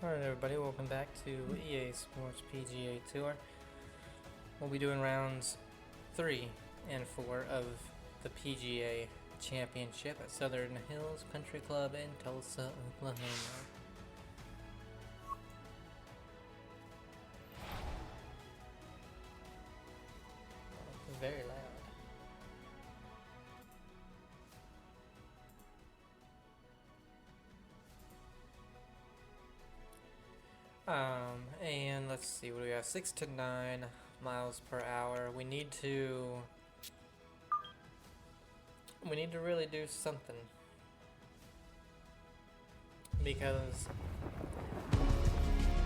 Alright everybody, welcome back to EA Sports PGA Tour. We'll be doing rounds 3 and 4 of the PGA Championship at Southern Hills Country Club in Tulsa, Oklahoma. Very loud. And let's see, what do we have? 6 to 9 miles per hour. We need to really do something, because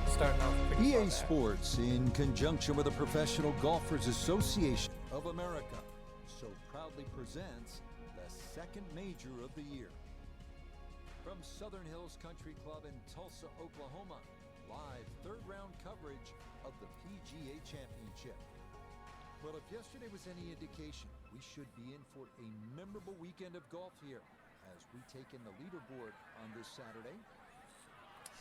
starting off pretty EA Sports, in conjunction with the Professional Golfers Association of America, so proudly presents the second major of the year. From Southern Hills Country Club in Tulsa, Oklahoma, live third round coverage of the PGA Championship. Well, if yesterday was any indication, we should be in for a memorable weekend of golf here as we take in the leaderboard on this Saturday.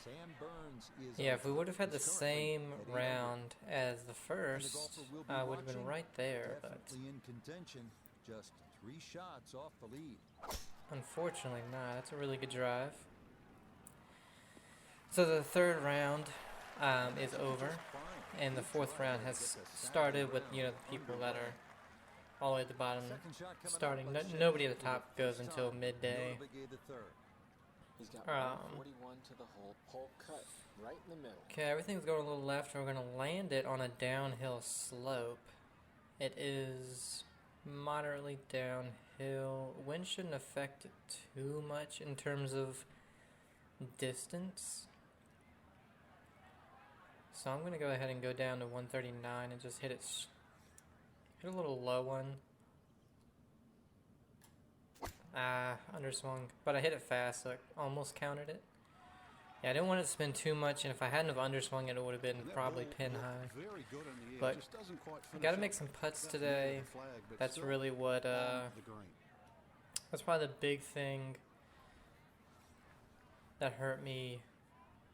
Sam Burns is... Yeah, if we would have had the same round as the first, I would have been right there, but in contention, just 3 shots off the lead. Unfortunately not. That's a really good drive. So the third round is over, and the fourth round has started with, the people that are all the way at the bottom starting. Nobody at the top goes until midday. He's got 141 to the hole, pole cut right in the middle. Okay, everything's going a little left. We're going to land it on a downhill slope. It is moderately downhill. Wind shouldn't affect it too much in terms of distance. So I'm going to go ahead and go down to 139 and just hit a little low one. Underswung, but I hit it fast, so it almost counted it. Yeah, I didn't want it to spin too much, and if I hadn't have underswung it, it would have been probably pin high. But you got to make some putts today. That's really what, that's probably the big thing that hurt me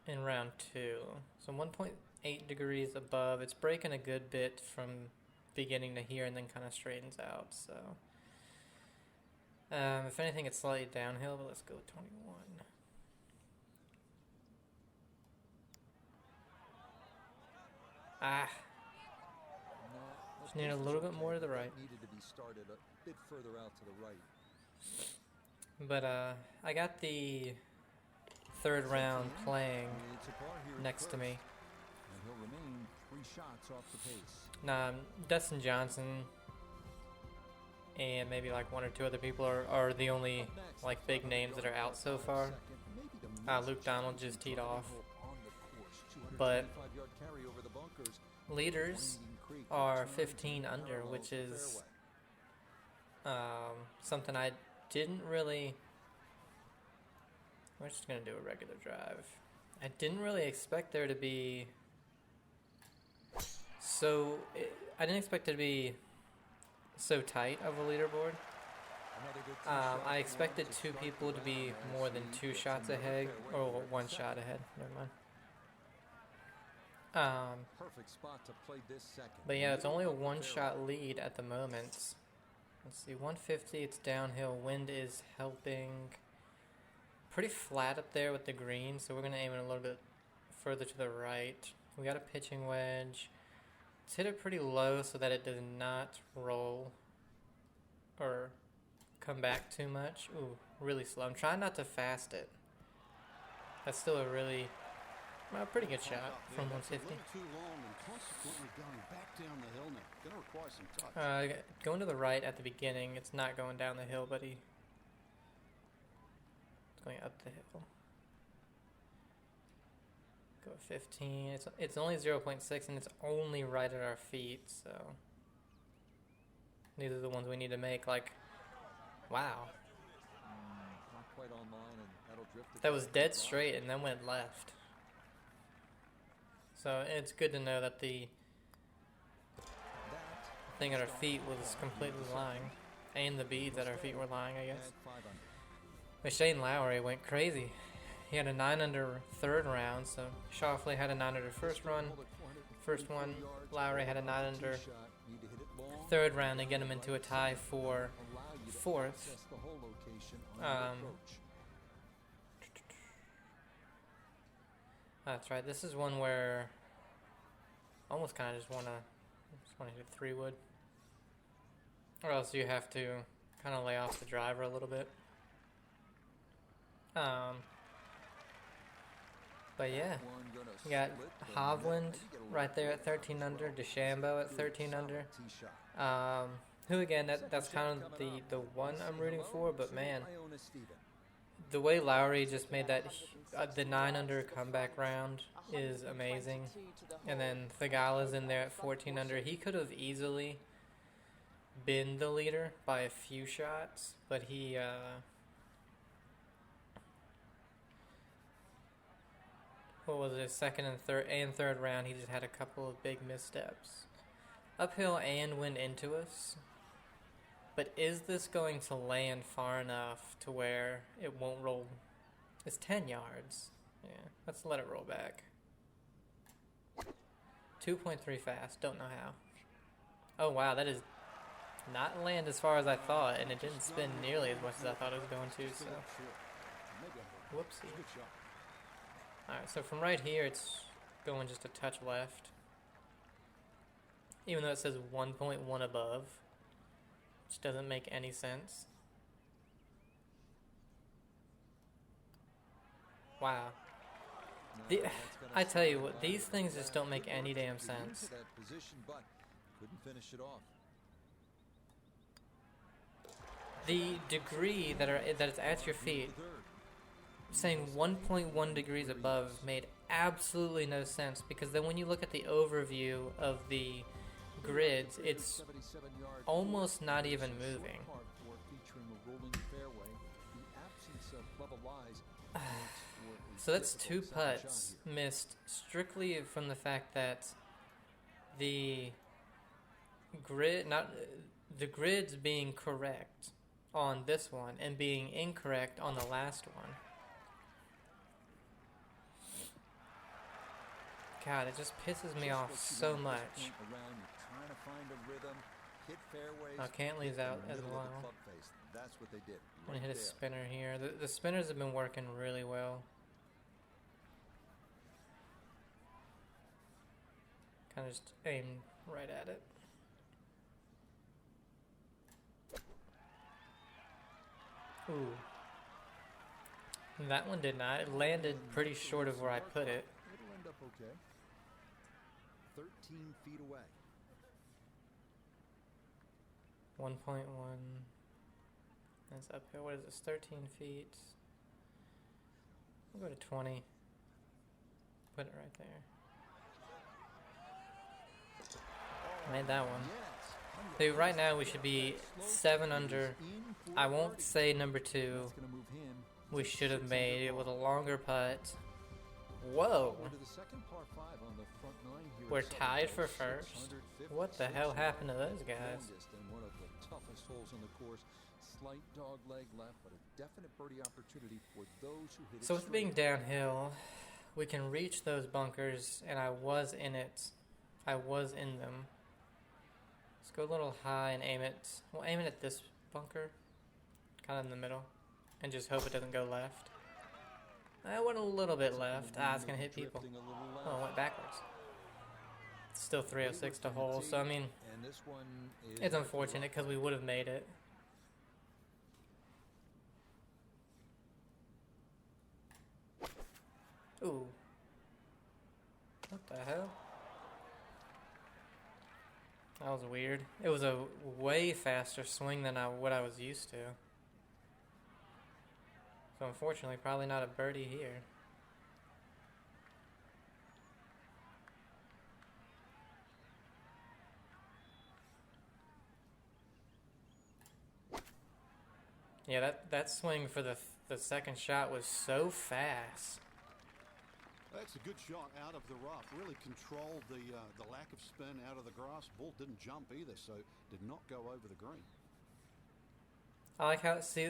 in round 2. So 1.8 degrees above. It's breaking a good bit from beginning to here and then kind of straightens out. So if anything, it's slightly downhill, but let's go with 21. Just need a little bit more to the right. Needed to be started a bit further out to the right. But I got the third round playing next to me. And he'll remain 3 shots off the pace. Dustin Johnson and maybe like 1 or 2 other people are the only like big names that are out so far. Luke Donald just teed off. But leaders are 15 under, which is something I didn't really... We're just going to do a regular drive. I didn't really expect there to be... I didn't expect it to be so tight of a leaderboard. I expected 2 people to be more than 2 shots ahead, or 1 shot ahead, never mind. But yeah, it's only a 1-shot lead at the moment. Let's see, 150, it's downhill, wind is helping. Pretty flat up there with the green, so we're going to aim it a little bit further to the right. We got a pitching wedge. Let's hit it pretty low so that it does not roll or come back too much. Ooh, really slow. I'm trying not to fast it. That's still a really, pretty good shot from 150. Going to the right at the beginning. It's not going down the hill, buddy. It's going up the hill. Go 15. It's only 0.6, and it's only right at our feet, so these are the ones we need to make. Like, wow. Not quite online, and that'll drift. That was dead straight and then went left. So it's good to know that the thing at our feet was completely lying, and the beads at our feet were lying, I guess. But Shane Lowry went crazy. He had a 9 under third round, so Schauffele had a 9 under first one. Lowry had a 9 under third round to get him into a tie for fourth. That's right. This is one where I almost kind of just want to hit 3-wood, or else you have to kind of lay off the driver a little bit. But yeah, you got Hovland right there at 13 under, DeChambeau at 13 under. Who again? That's kind of the one I'm rooting for. But man, the way Lowry just made that the 9 under comeback round is amazing. And then Thagala's in there at 14 under. He could have easily been the leader by a few shots, but he what was it, second and third round, he just had a couple of big missteps. Uphill and wind into us. But is this going to land far enough to where it won't roll? It's 10 yards. Yeah, let's let it roll back. 2.3 fast, don't know how. Oh wow, that is not land as far as I thought, and it didn't spin nearly as much as I thought it was going to, so. Whoopsie. Alright, so from right here, it's going just a touch left. Even though it says 1.1 above, which doesn't make any sense. Wow. I tell you what, these things just don't make any damn sense. The degree that it's at your feet, saying 1.1 degrees above made absolutely no sense, because then when you look at the overview of the grids, it's almost not even moving. So that's 2 putts missed strictly from the fact that the grids being correct on this one and being incorrect on the last one. God, it just pisses me off so much. Cantley's out as well. I'm going to hit a spinner here. The spinners have been working really well. Kind of just aim right at it. Ooh. That one did not. It landed pretty short of where I put it. It'll end up okay. 13 feet away. 1.1. That's uphill. What is this? 13 feet. We'll go to 20. Put it right there. Made that one. So right now we should be 7 under. I won't say number 2. We should have made it with a longer putt. Whoa. We're tied for first. What the hell happened to those guys? So with being downhill, we can reach those bunkers, and I was in it. I was in them. Let's go a little high and aim it. We'll aim it at this bunker, kind of in the middle, and just hope it doesn't go left. I went a little bit left. It's going to hit people. Oh, it went backwards. It's still 306 to hole, so I mean, it's unfortunate because we would have made it. Ooh. What the hell? That was weird. It was a way faster swing than what I was used to. So unfortunately, probably not a birdie here. Yeah, that swing for the second shot was so fast. That's a good shot out of the rough. Really controlled the lack of spin out of the grass. Ball didn't jump either, so did not go over the green. I like how, see,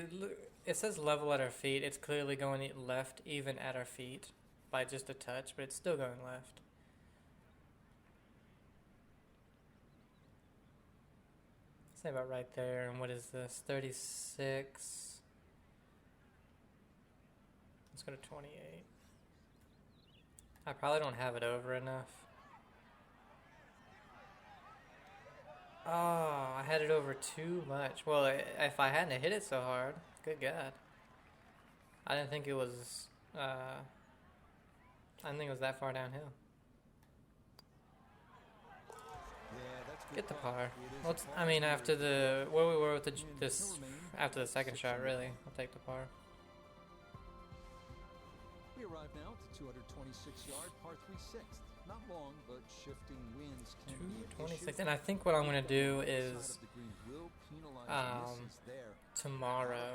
it says level at our feet. It's clearly going left even at our feet by just a touch, but it's still going left. Say about right there. And what is this? 36. Let's go to 28. I probably don't have it over enough. Oh, I had it over too much. Well, if I hadn't hit it so hard, good God. I didn't think it was, I didn't think it was that far downhill. Get the par. Well, I mean, after the, where we were with this, after the second shot, really, I'll take the par. We arrive now at the 226-yard par 3/6. Not long, but shifting winds can be an issue. 226, and I think what I'm going to do is, tomorrow,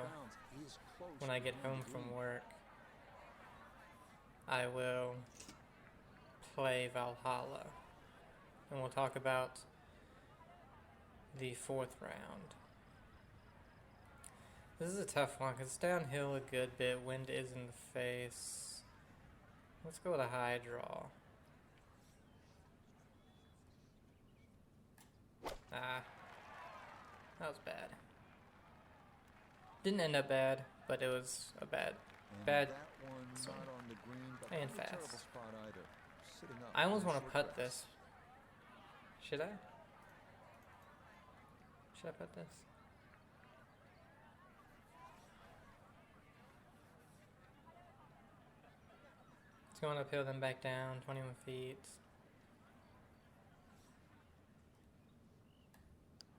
when I get home from work, I will play Valhalla, and we'll talk about the 4th round. This is a tough one because it's downhill a good bit. Wind is in the face. Let's go with a high draw. Ah, that was bad. Didn't end up bad, but it was a bad swing. And fast. I almost want to putt this. Should I? Should I putt this? It's going uphill, then back down, 21 feet.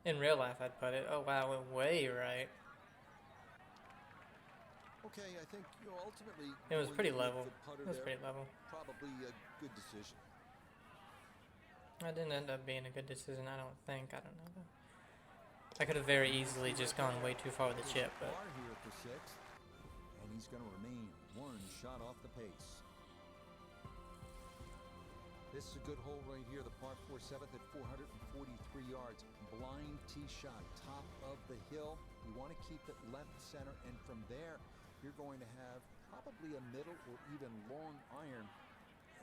In real life, I'd putt it. Oh wow, it went way right. Okay, I think ultimately it was pretty level. It was pretty level. Probably a good decision. That didn't end up being a good decision, I don't think. I don't know though. I could have very easily just gone way too far with the chip, but Here at the 6th, and he's going to remain one shot off the pace. This is a good hole right here, the par 4 7th at 443 yards. Blind tee shot, top of the hill. You want to keep it left center, and from there, you're going to have probably a middle or even long iron.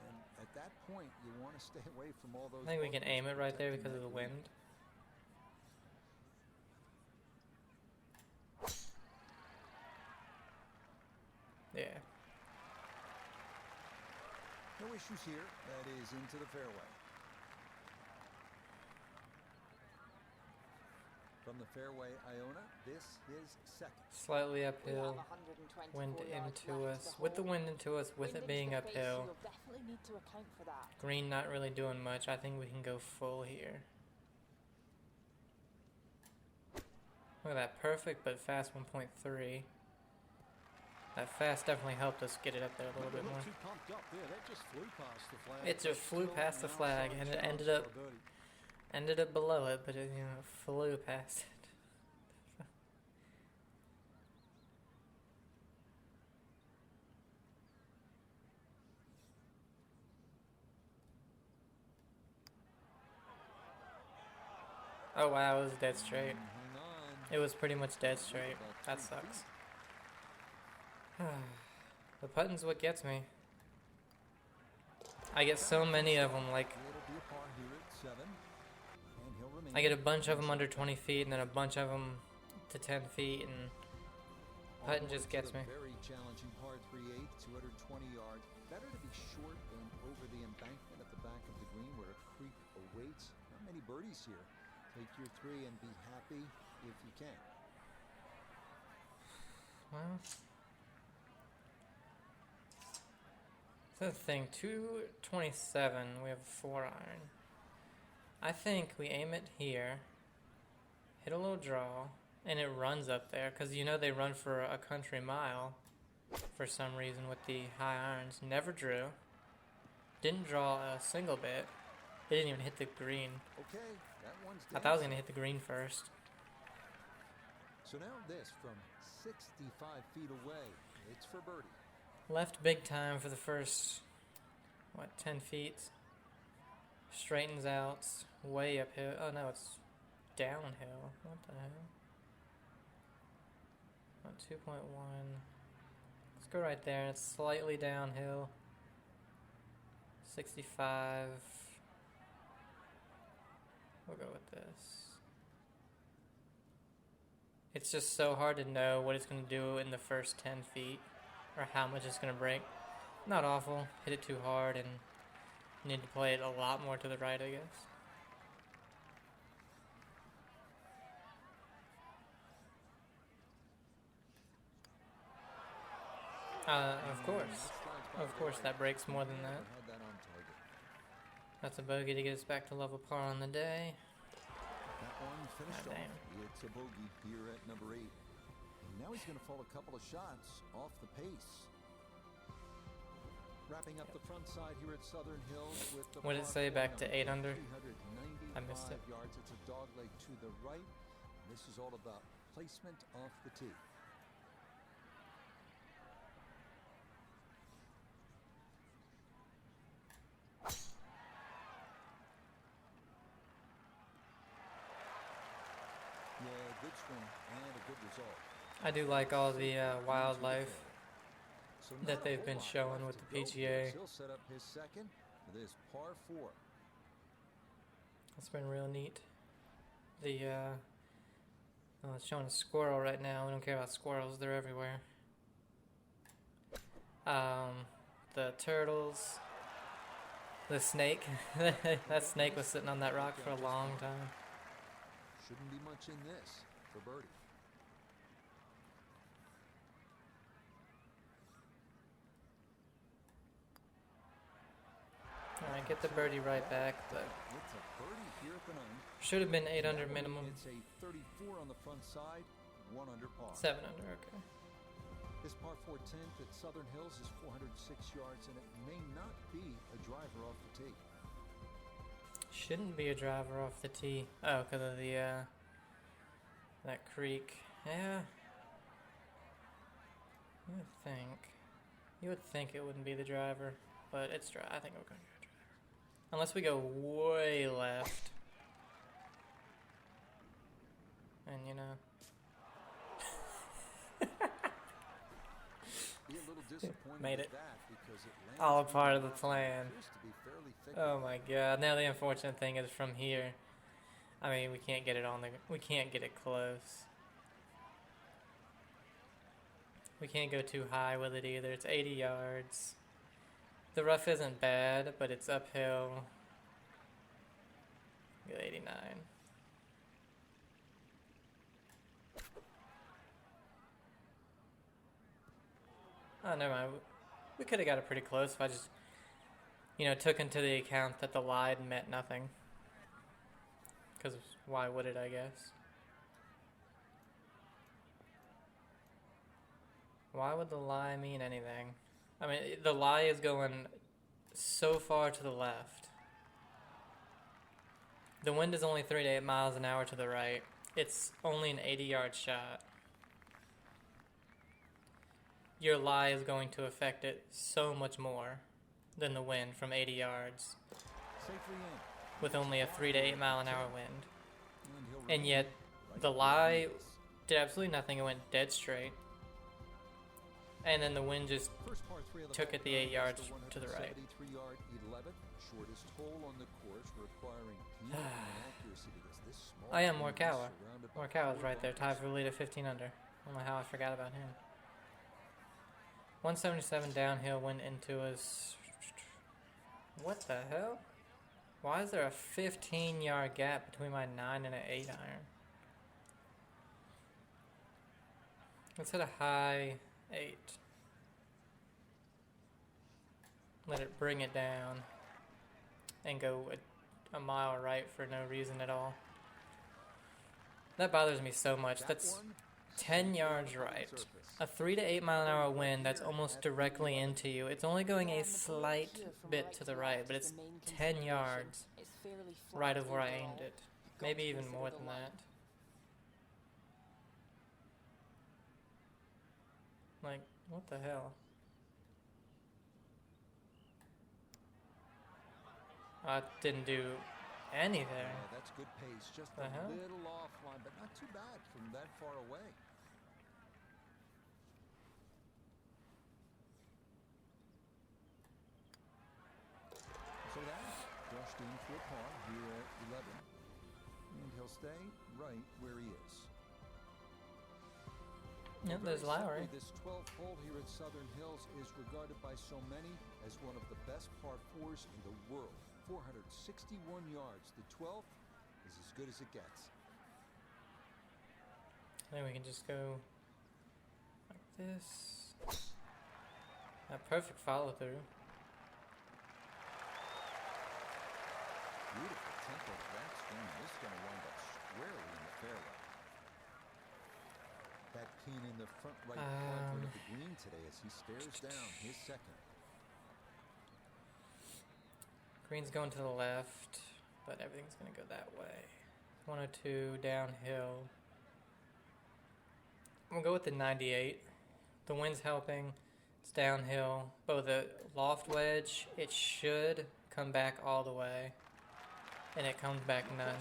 And at that point, you want to stay away from all those. I think we can aim it right there because of the wind. Yeah. No issues here. That is into the fairway. From the fairway, Iona, this is second. Slightly uphill. Wind into us. With the wind into us, with it being uphill. Green not really doing much. I think we can go full here. Look at that. Perfect but fast 1.3. That fast definitely helped us get it up there a little bit more. It just flew past the flag, and it ended up below it, but it flew past it. Oh wow, it was dead straight. It was pretty much dead straight. That sucks. The putting's what gets me. I get so many of them, like I get a bunch of them under 20 feet and then a bunch of them to 10 feet, and putting just gets me. Very challenging par 3/8, 220 yards. Better to be short than over the embankment at the back of the green where a creek awaits. Not many birdies here. Take your 3 and be happy if you can. Well, that's the thing. 227. We have a 4 iron. I think we aim it here, hit a little draw, and it runs up there because they run for a country mile for some reason with the high irons. Never drew. Didn't draw a single bit. It didn't even hit the green. Okay, that one's I thought I was going to hit the green first. So now this from 65 feet away. It's for birdie. Left big time for the first, 10 feet. Straightens out, way uphill. Oh no, it's downhill. What the hell? 2.1. Let's go right there. It's slightly downhill. 65. We'll go with this. It's just so hard to know what it's going to do in the first 10 feet or how much it's going to break. Not awful. Hit it too hard and need to play it a lot more to the right, I guess. Of course, that breaks more than that. That's a bogey to get us back to level par on the day. That one finished off. It's a bogey here at number 8. And now he's going to fall a couple of shots off the pace. Wrapping up the front side here at Southern Hills with the what did it say back to 8 under? I missed it. Yards. It's a dog leg to the right. This is all about placement off the tee. Good swing and a good result. I do like all the wildlife that they've been showing with the PGA. He'll set up his second for this par 4. It's been real neat. The it's showing a squirrel right now. We don't care about squirrels; they're everywhere. The turtles, the snake. That snake was sitting on that rock for a long time. Shouldn't be much in this for birdie. Alright, get the birdie right back, but It's a birdie here at the 9. should have been 8 under minimum. It's a 34 on the front side, 1 under par. 7 under, okay. This par 4 10th at Southern Hills is 406 yards, and it may not be a driver off the tee. Shouldn't be a driver off the tee. Oh, because of the that creek. Yeah. You would think it wouldn't be the driver, but it's dry. I think we're going to go driver. Unless we go way left. And you know. Be a little disappointed Made with it. that because it lands All a on part the of the ground. plan. It appears to be fairly thick. Oh my god. Now the unfortunate thing is from here. I mean, we can't get it on the we can't get it close. We can't go too high with it either. It's 80 yards. The rough isn't bad, but it's uphill. Go 89. Oh, never mind. We could have got it pretty close if I just, took into the account that the lie meant nothing. Because why would it, I guess? Why would the lie mean anything? I mean, the lie is going so far to the left. The wind is only 3 to 8 miles an hour to the right. It's only an 80-yard shot. Your lie is going to affect it so much more than the wind from 80 yards Safely in. with only a 3 to 8 mile an hour wind. And yet, the lie did absolutely nothing. It went dead straight. And then the wind just First par 3 of the took it the 8 yards to the right. 73-yard 11th, shortest hole on the course, requiring pinpoint accuracy because this small I am green is Morikawa. surrounded by Morikawa's 4 right there, tied for the lead at 15 under. I don't know how I forgot about him. 177 downhill went into us. What the hell? Why is there a 15-yard gap between my 9 and an 8 iron? Let's hit a high 8. Let it bring it down and go a mile right for no reason at all. That bothers me so much. That's 10 yards right. A 3 to 8 mile an hour wind that's almost directly into you. It's only going a slight bit to the right, but it's 10 yards right of where I aimed it. Maybe even more than that. Like, what the hell? I didn't do anything. Yeah, that's good pace. Just a The hell? little offline, but not too bad from that far away. coasting to a par here at 11. And he'll stay right where he is. Yep, there's Lowry. This 12th hole here at Southern Hills is regarded by so many as one of the best par 4s in the world. 461 yards. The 12th is as good as it gets. I think we can just go like this. A perfect follow through. Beautiful tempo to that swing. This is going to wind up squarely in the fairway. That pin in the front right quadrant of the green today as he stares down his second. Green's going to the left, but everything's going to go that way. 102 downhill. I'm going to go with the 98. The wind's helping. It's downhill. Oh, the loft wedge, it should come back all the way. And it comes back none.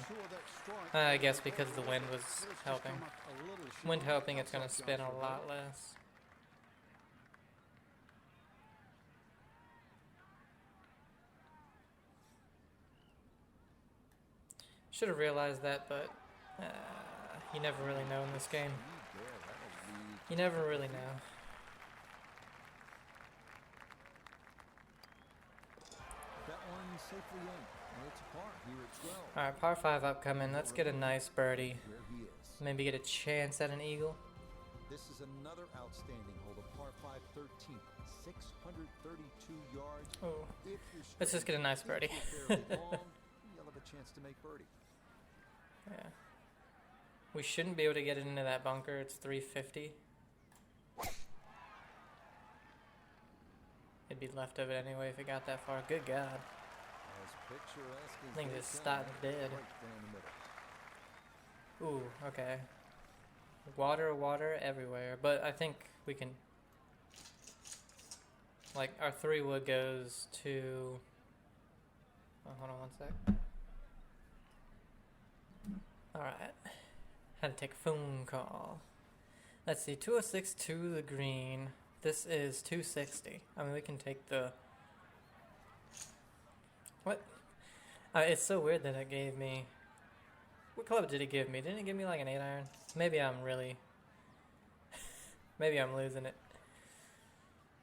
I guess because the wind was helping. Wind helping, it's going to spin a lot less. Should have realized that, but you never really know in this game. You never really know. That one safely in. It's a par here at 12. Alright, par 5 upcoming. Let's get a nice birdie. Where he is. Maybe get a chance at an eagle. This is another outstanding hole, the par 5 13th. 632 yards. Oh. If you're Let's just get a nice birdie. If you're fairly long, you'll have a chance to make birdie. Yeah. We shouldn't be able to get it into that bunker. It's 350. It'd be left of it anyway if it got that far. Good God. I think just stopped dead. Ooh, okay. Water everywhere. But I think we can... Like, our 3-wood goes to... Oh, hold on one sec. Alright. Had to take a phone call. Let's see, 206 to the green. This is 260. I mean, we can take the... What? It's so weird that it gave me... What club did it give me? Didn't it give me like an 8-iron? Maybe I'm really... Maybe I'm losing it.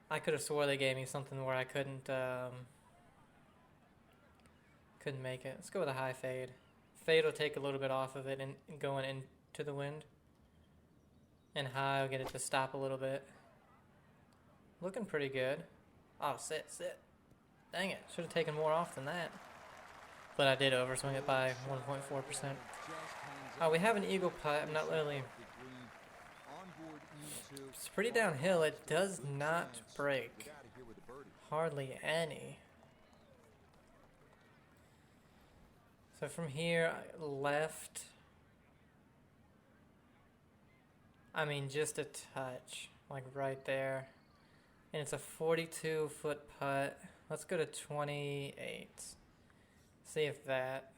I could have swore they gave me something where I couldn't make it. Let's go with a high fade. Fade will take a little bit off of it and going into the wind. And high will get it to stop a little bit. Looking pretty good. Oh, sit. Dang it. Should have taken more off than that. But I did overswing it by 1.4%. Oh, we have an eagle putt. I'm not really... It's pretty downhill. It does not break. Hardly any. So from here, left. I mean, just a touch. Like right there. And it's a 42-foot putt. Let's go to 28. See if that.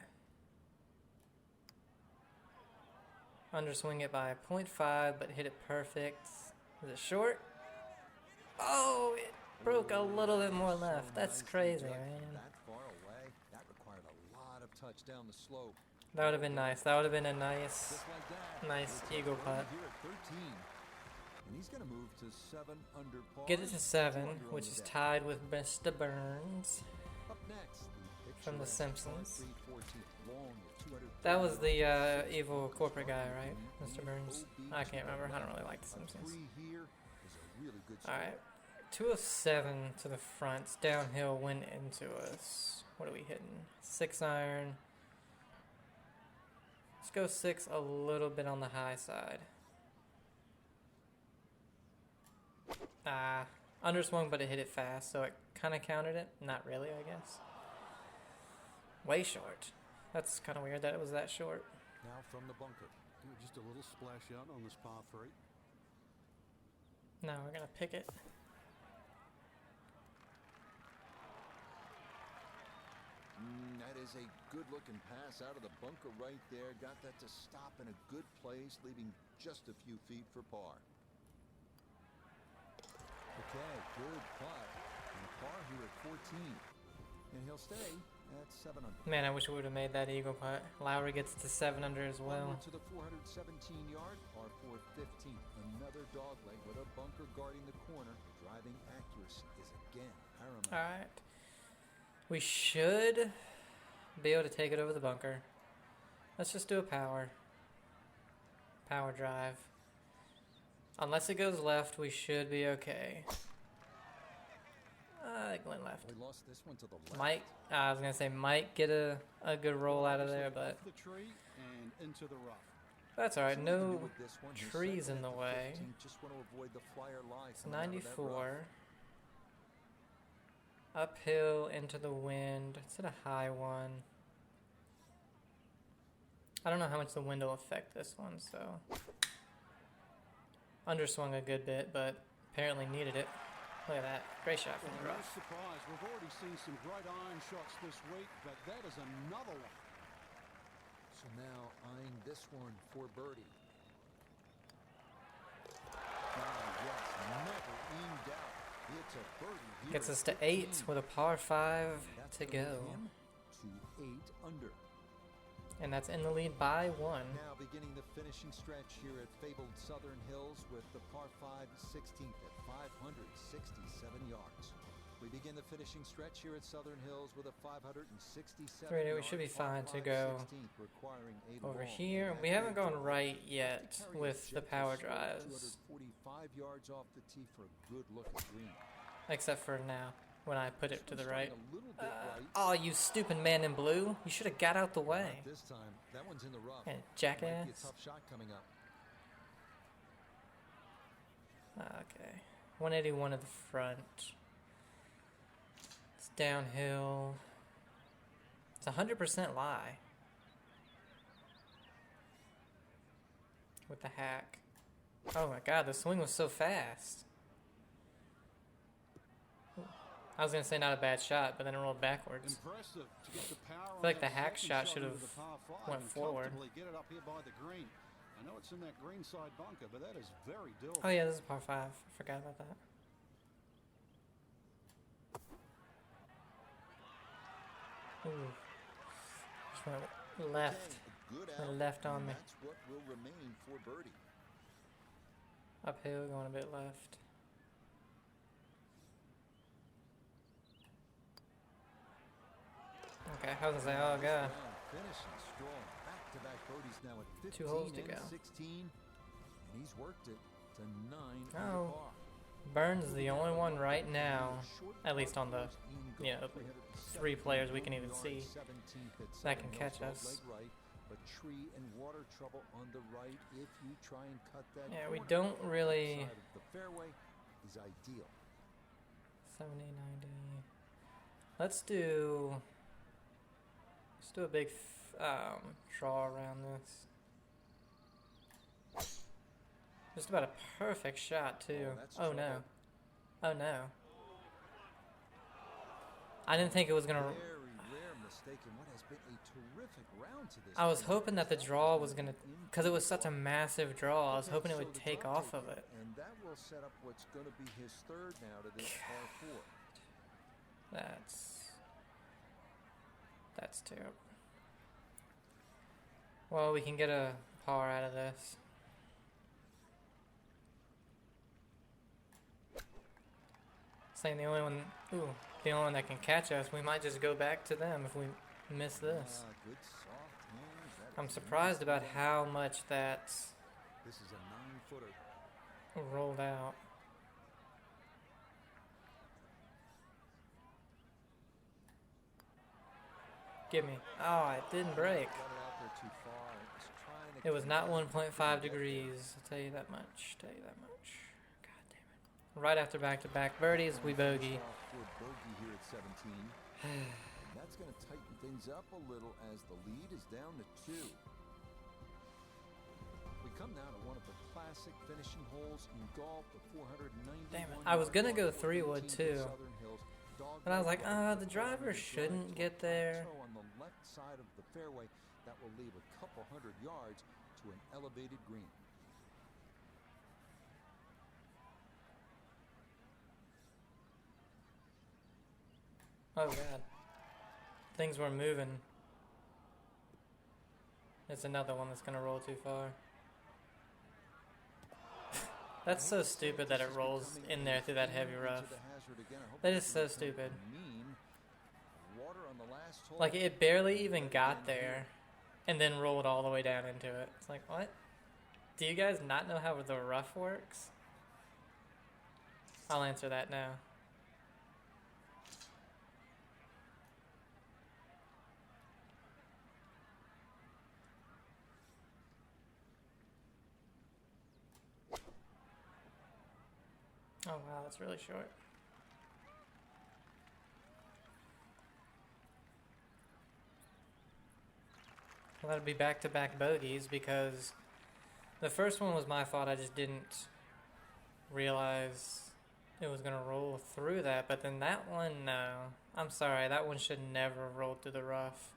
Underswing it by 0.5, but hit it perfect. Is it short? Oh, it broke a little bit more left. That's crazy, man. That far away, that required a lot of touch down the slope. That would have been nice. That would have been a nice eagle putt. And he's going to move to 7 under par. Get it to 7, which is tied with Mr. Burns Up next, from The Simpsons. That was the evil corporate guy, right? Mr. Burns? I can't remember. I don't really like The Simpsons. Alright. 207 to the front. It's downhill, wind into us. What are we hitting? 6-iron. Let's go 6 a little bit on the high side. Underswung, but it hit it fast, so it kind of counted it. Not really, I guess. Way short. That's kind of weird that it was that short. Now from the bunker. Just a little splash out on this par 3. No, we're going to pick it. That is a good-looking pass out of the bunker right there. Got that to stop in a good place, leaving just a few feet for par. Okay, good putt. And a par here at 14. And he'll stay at 7 under. Man, I wish we would have made that eagle putt. Lowry gets to 7 under as well. Onward to the 417-yard, par 415. Another dogleg with a bunker guarding the corner. Driving accuracy is again paramount. All right. We should be able to take it over the bunker. Let's just do a power drive. Unless it goes left, we should be okay. It went left. We lost this one to the left. Might, I was gonna say might get a good roll out of there, but Off the tree and into the rough. that's all right. So what do you do No with this one? He's trees second in the after way. 15. Just want to avoid the flyer lie It's coming out of that rough. 94. Uphill into the wind. It's at a high one. I don't know how much the wind will affect this one, so underswung a good bit, but apparently needed it. Look at that. Great shot from the No rough. surprise. We've already seen some great iron shots this week, but that is another one. So now eyeing this one for birdie. Yes, never in doubt. It's a birdie here. Gets at us to 15. 8 with a par 5 That's to gonna go. get him to 8 under. And that's in the lead by 1. Now beginning the finishing stretch here at fabled Southern Hills with the par 5 16th at 567 yards. We begin the finishing stretch here at Southern Hills with a 567 Right, we yard should be par fine to 5 go 16th, requiring 8 Over along. here, That we haven't great gone goal right to yet carry with a the gentle power stroke drives. 245 yards off the tee for a good look at green. Except for now, when I put it to the right. A little bit right. Oh, you stupid man in blue. You should have got out the way. Not this time. That one's in the rough. And Might be a jackass. tough shot coming up. Okay. 181 at the front. It's downhill. It's 100% lie. With the hack. Oh my god, the swing was so fast. I was going to say not a bad shot, but then it rolled backwards. Impressive to get the power. I feel like on the that hack second shot should into have the par 5 went and forward. comfortably get it up here by the green. I know it's in that green side bunker, but that is very doable. Oh yeah, this is par 5. I forgot about that. Ooh. Just went left. Okay, a good Went out, left on and me. That's what will remain for birdie. Uphill, going a bit left. Okay, I was gonna say, oh god. Finishing strong. Back-to-back birdies now at 15 2 holes to and go. 16. And he's worked it to 9 Oh. under par. Burns is the only one right now, at least on the, you know, 3 players we can even see, that can catch us. Right, but tree and water trouble on the right if you try and cut that Yeah, we corner. don't really... Side of the fairway is ideal. 70, 90. Let's do a big draw around this. Just about a perfect shot too. that's Oh no. trouble. Oh no. I didn't think it was gonna. Very rare mistake in what has been a terrific round to this I was point. hoping that the draw was gonna, because it was such a massive draw. I was hoping it would So the take draw off of taker, it. And that will set up what's going to be his third now to this par 4. That's terrible. Well, we can get a par out of this. Saying the only one that can catch us, we might just go back to them if we miss this. Good soft hands. That I'm is surprised nice. about how much that's This is a 9-footer. rolled out. Give me. Oh, it didn't break. Got it out there too far. It's trying to It was not connect. 1.5 degrees. I'll tell you that much. God damn it. Right after back-to-back birdies, we bogey. Off for a bogey here at 17. And that's going to tighten things up a little as the lead is down to 2. We come now to one of the classic finishing holes in golf, the 491. Damn it. I was gonna go 3-wood, 18th too. Southern Hills. But I was like, Dog the driver shouldn't get there. plateau on the left side of the fairway that will leave a couple hundred yards to an elevated green. Oh god. things were moving. It's another one that's going to roll too far. That's so stupid that it rolls in there through that heavy rough. That is so stupid. Like, it barely even got there and then rolled all the way down into it. It's like, what? Do you guys not know how the rough works? I'll answer that now. Oh wow, that's really short. Well, that'd be back-to-back bogeys because the first one was my fault. I just didn't realize it was going to roll through that. But then that one, no. I'm sorry, that one should never have rolled through the rough.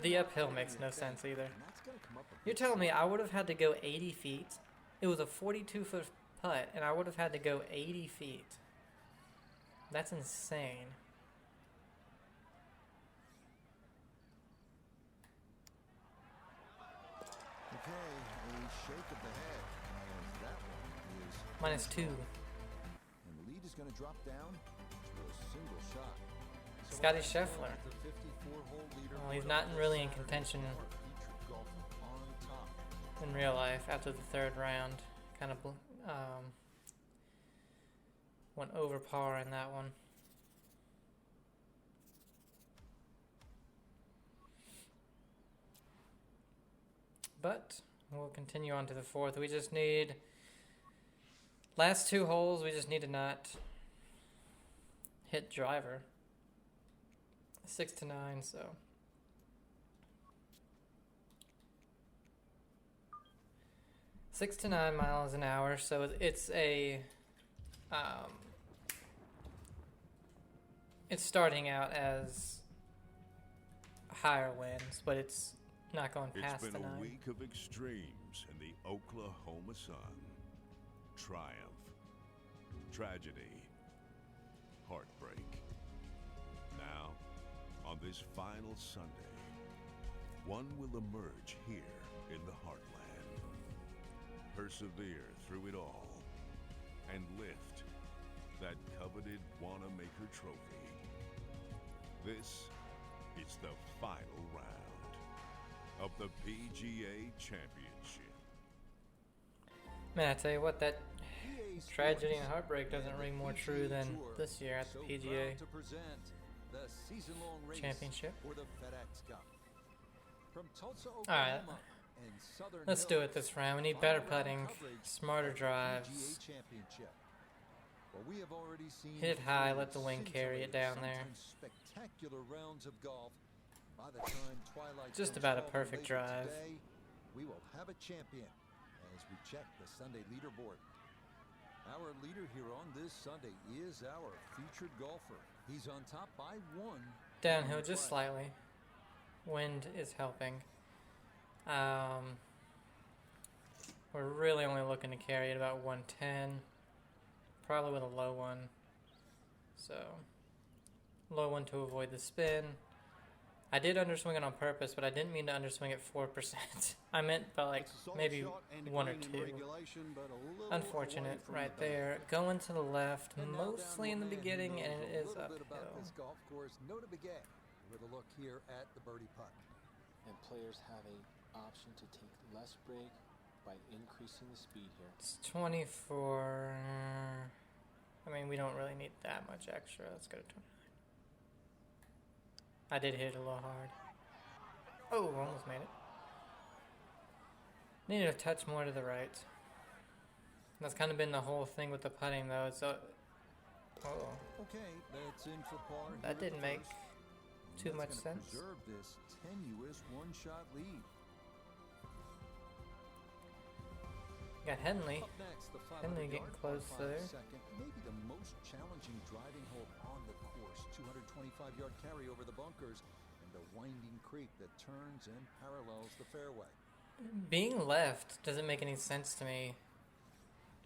The uphill makes no sense either. You're telling me I would have had to go 80 feet? It was a 42-foot putt, and I would have had to go 80 feet. That's insane. Okay, a shake of the head. That one is -2. And the lead is going to drop down to a single shot. Scotty Scheffler. Well, he's not really in contention in real life after the third round. Kind of went over par in that one. But we'll continue on to the fourth. We just need last 2 holes. We just need to not hit driver. 6 to 9, so 6 to 9 miles an hour. So it's a it's starting out as higher winds, but it's not going past the 9. It's been a week of extremes in the Oklahoma sun. Triumph, tragedy, heartbreak. Now, on this final Sunday, one will emerge here in the heartland, persevere through it all, and lift that coveted Wanamaker trophy. This is the final round of the PGA Championship. Man, I tell you what, that tragedy and heartbreak doesn't ring more true than this year at the PGA Championship. Alright, let's do it this round. We need better putting, smarter drives. Hit it high, let the wind carry it down there. Just about a perfect drive. We will have a champion as we check the Sunday leaderboard. Our leader here on this Sunday is our featured golfer. He's on top by 1. Downhill just slightly. Wind is helping. We're really only looking to carry it about 110. Probably with a low one. So, low one to avoid the spin. I did underswing it on purpose, but I didn't mean to underswing it 4%. I meant by like maybe 1 or 2. Unfortunate right there. Going to the left, mostly in the beginning, and it is uphill. This golf course, note begin with a look here at the birdie putt. And players have an option to take less break by increasing the speed here. It's 24. I mean, we don't really need that much extra. Let's go to 29. I did hit it a little hard. Oh, almost made it. Needed a touch more to the right. That's kind of been the whole thing with the putting, though. It's okay, that's in for par. That didn't make too much sense. Preserve this tenuous one-shot lead. Got Henley. Up next, the Henley getting close there. Second, maybe the most challenging driving hole on the course. 225-yard carry over the bunkers and the winding creek that turns and parallels the fairway. being left doesn't make any sense to me.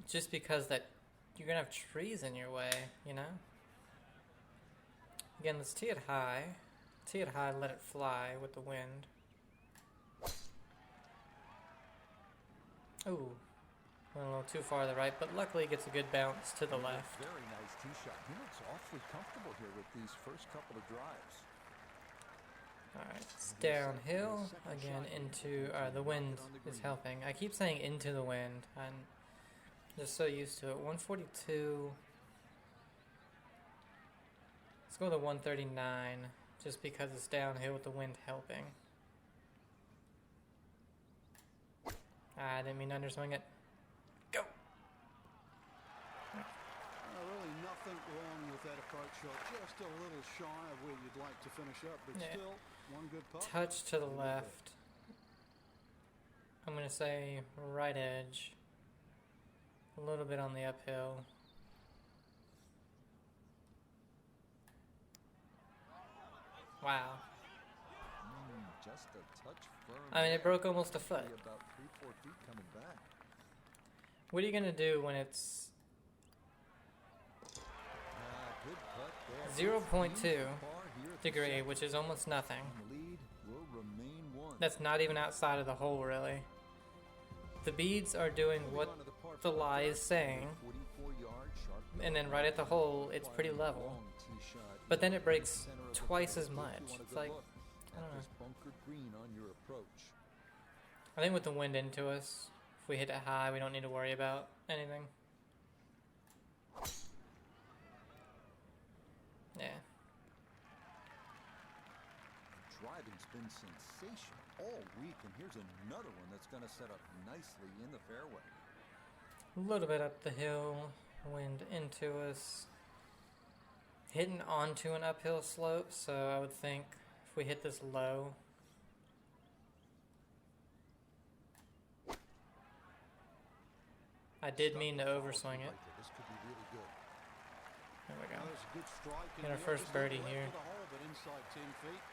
Just because that you're gonna have trees in your way, you know? Again, let's tee it high. Tee it high, let it fly with the wind. Ooh, went a little too far to the right, but luckily it gets a good bounce to the left. Very nice tee shot. He looks awfully comfortable here with these first couple of drives. Alright, it's downhill. Again, into... the wind is helping. I keep saying into the wind. I'm just so used to it. 142. Let's go to 139, just because it's downhill with the wind helping. I didn't mean to underswing it. Go! Really nothing wrong with that approach shot. Just a little shy of where you'd like to finish up, but still one good putt. Touch to the left. I'm going to say right edge. A little bit on the uphill. Wow. Just a touch firm. I mean, it broke almost a foot. About 3-4 feet coming back. What are you gonna do when it's Good putt there. 0.2 degree, which is almost nothing? The lead will remain one. That's not even outside of the hole, really. The beads are doing what the lie is saying, 44 yards, sharp and then right at the hole, it's pretty level. long tee shot. But then it breaks twice as much. It's like, I don't know. This bunkered green on your approach. I think with the wind into us, if we hit it high, we don't need to worry about anything. Yeah. Driving's been sensational all week, and here's another one that's going to set up nicely in the fairway. A little bit up the hill, wind into us. Hitting onto an uphill slope, so I would think if we hit this low. I did mean to overswing it. This could be really good. There we go. There's a good strike in Get our there, first just birdie left here. of the hole, but inside 10 feet.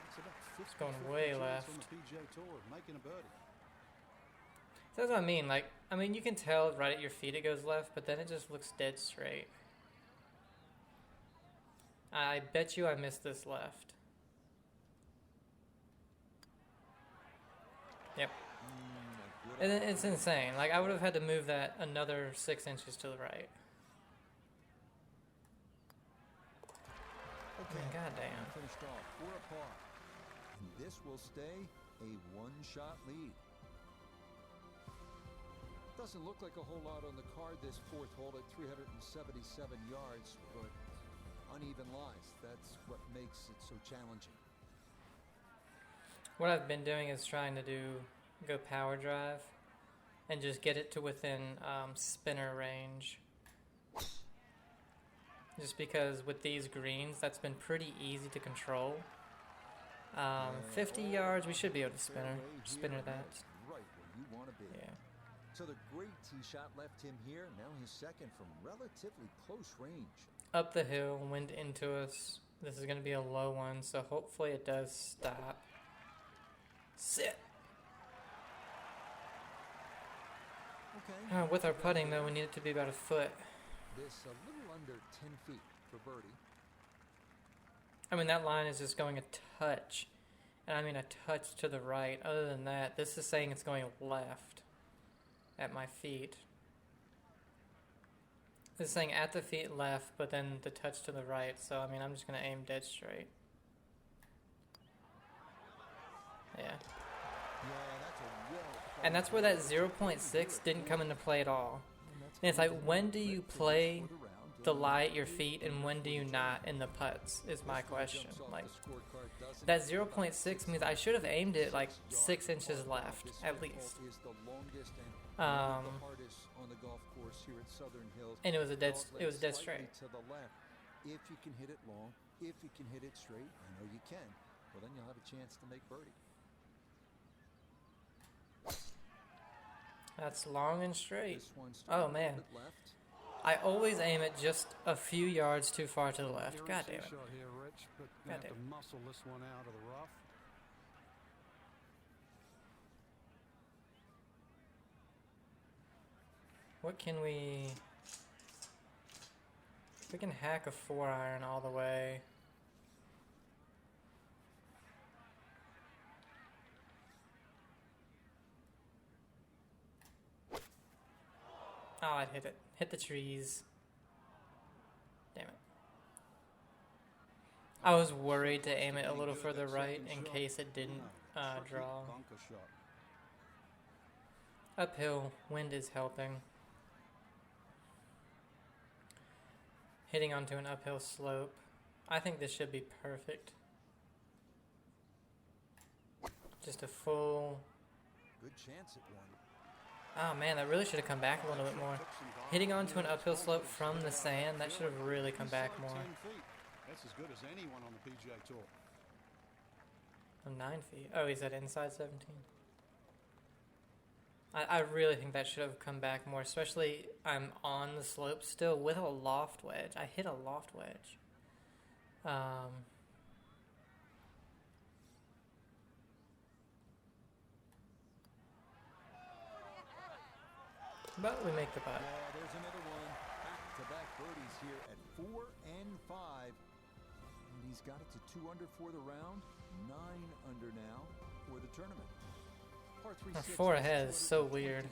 It's about 50, going 50 way chance left. on the PGA Tour of making a birdie. So that's what I mean. Like, I mean, you can tell right at your feet it goes left, but then it just looks dead straight. I bet you I missed this left. Yep. And it's insane. Like, I would have had to move that another 6 inches to the right. Okay. Goddamn. Finished off 4 apart. And this will stay a one-shot lead. Doesn't look like a whole lot on the card this fourth hole at 377 yards, but uneven lies. That's what makes it so challenging. What I've been doing is trying to go power drive and just get it to within spinner range. Just because with these greens, that's been pretty easy to control. 50 yards, we should be able to spinner that. Right where you want to be. Yeah. So the great tee shot left him here. Now his second from relatively close range. Up the hill, wind into us. This is going to be a low one, so hopefully it does stop. Sit. Okay. With our putting, though, we need it to be about a foot. This a little under 10 feet for birdie. I mean, that line is just going a touch. And I mean a touch to the right. Other than that, this is saying it's going left at my feet. This is saying at the feet left, but then the touch to the right. So, I mean, I'm just going to aim dead straight. Yeah. And that's where that 0.6 didn't come into play at all. And it's like, when do you play the lie at your feet and when do you not in the putts is my question. Like, that 0.6 means I should have aimed it like 6 inches left at least. And it was dead straight. If you can hit it long, if you can hit it straight, I know you can. Well, then you'll have a chance to make birdie. That's long and straight. This one's Oh man, left. I always aim it just a few yards too far to the left. God damn it. Shot here, Rich, but you have to muscle this one out of the rough. What can we... If we can hack a 4-iron all the way... Oh, I'd hit it. Hit the trees. Damn it. I was worried to aim it a little further right in case it didn't draw. Uphill, wind is helping. Hitting onto an uphill slope. I think this should be perfect. Just a full... Good chance at one. Oh man, that really should have come back a little bit more. Hitting onto an uphill slope from the sand, that should have really come back more. That's as good as anyone on the PGA Tour. Oh, 9 feet. Oh, he's at inside 17. I really think that should have come back more, especially I'm on the slope still with a loft wedge. I hit a loft wedge. But we make the putt. Yeah, there's another one. Back-to-back birdies here at 4 and 5. And he's got it to 2 under for the round, 9 under now for the tournament. Our 4 ahead is so weird.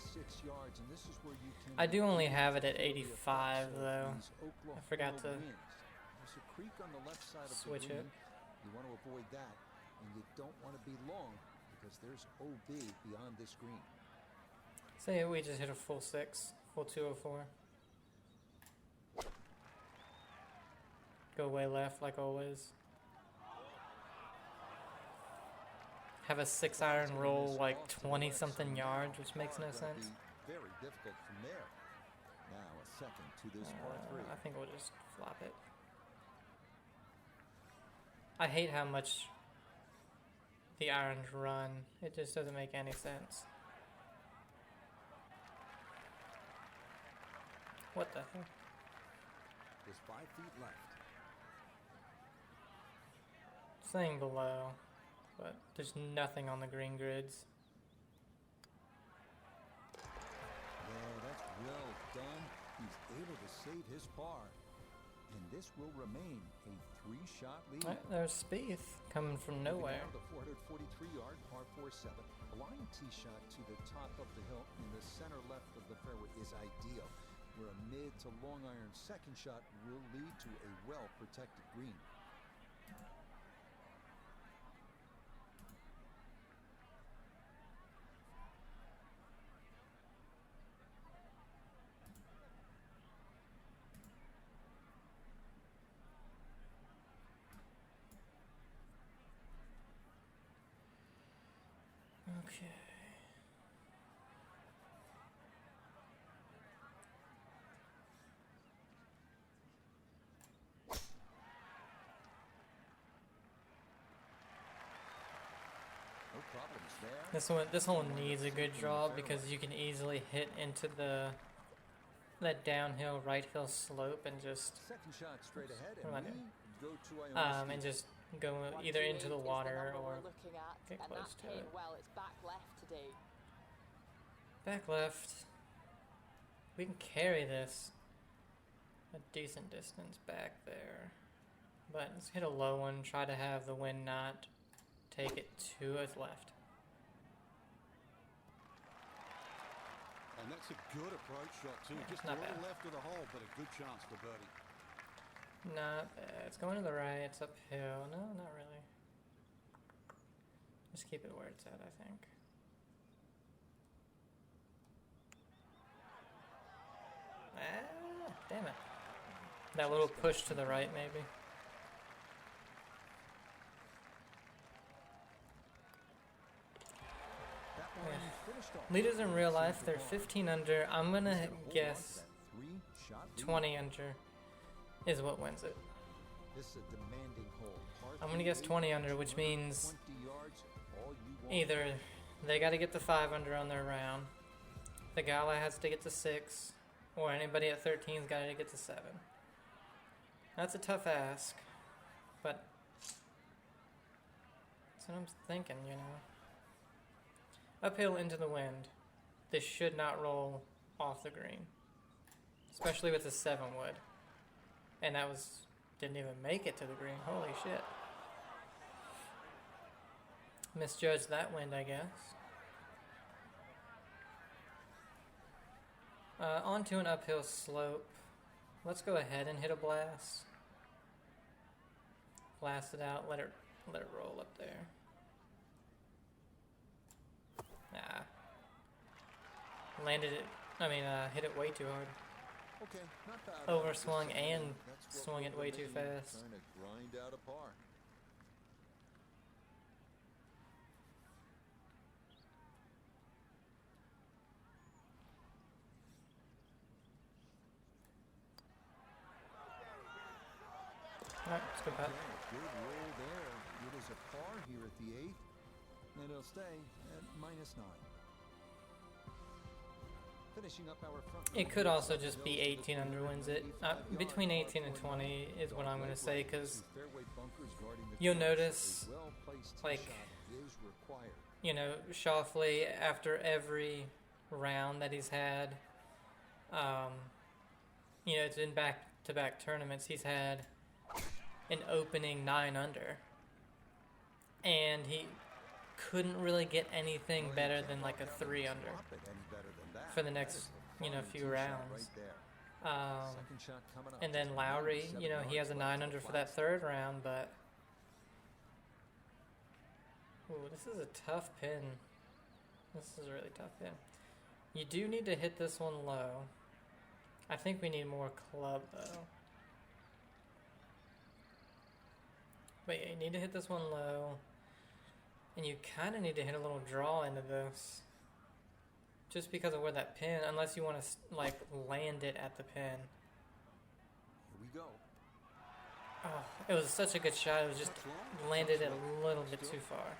Yards, and this is where you can I do only have it at 85 though. I forgot to There's a creek on the left side of switch the it. green. You want to avoid that, and you don't want to be long because there's OB beyond this green. Say we just hit a full 6, full 204. Go way left like always. Have a 6-iron roll like 20 something yards, which makes no sense. Very difficult from there. Now a second to this par 3. I think we'll just flop it. I hate how much the irons run. It just doesn't make any sense. What the hell? There's 5 feet left. Staying below, but there's nothing on the green grids. Yeah, that's well done. He's able to save his par. And this will remain a 3-shot lead. Right, there's Spieth coming from nowhere. The 443-yard par 4-7. A line tee shot to the top of the hill in the center left of the fairway is ideal, where a mid to long iron second shot will lead to a well-protected green. Okay. No problems there. This one needs a good draw because you can easily hit into that downhill right hill slope and just Second shot straight ahead, what am I and doing? we go to Ione and just go either into the water or get and close that's to paying it. well. It's back left today. Back left. We can carry this a decent distance back there. But let's hit a low one, try to have the wind not take it to its left. And that's a good approach shot too. Yeah, Just a not little bad. left of the hole, but a good chance for birdie. Not bad. It's going to the right, it's uphill. No, not really. Just keep it where it's at, I think. Ah, damn it. That little push to the right, maybe. That one finished off. Leaders in real life, they're 15 under. I'm going to guess 20 under is what wins it. This is a demanding hole. I'm going to guess 20 under, which means 20 yards, all you want. either they got to get to 5 under on their round, the gala has to get to 6, or anybody at 13's got to get to 7. That's a tough ask, but that's what I'm thinking, you know. Uphill into the wind. This should not roll off the green. especially with the 7 wood. And that didn't even make it to the green. Holy shit. Misjudged that wind, I guess. Onto an uphill slope. Let's go ahead and hit a blast. Blast it out. Let it roll up there. Nah. Landed it. I mean, hit it way too hard. Okay, not bad. Overswung and swung it way too fast. Trying to grind out a par. Alright, let's go back. Good roll there. It is a par here at the 8th, and it'll stay at -9. Finishing up our front. It could also just be 18 under wins it. Between 18 and 20 is what I'm going to say, because you'll notice, like, you know, Schauffele, after every round that he's had, you know, it's in back-to-back tournaments, he's had an opening 9 under, and he couldn't really get anything better than like a 3 under for the next, you know, few rounds. And then Lowry, you know, he has a 9 under for that 3rd round, but ooh, this is a tough pin. This is a really tough pin. You do need to hit this one low. I think we need more club though. But yeah, you need to hit this one low, and you kind of need to hit a little draw into this, just because of where that pin, unless you want to like land it at the pin. Here we go. Oh, it was such a good shot. It was just landed it a little bit too far.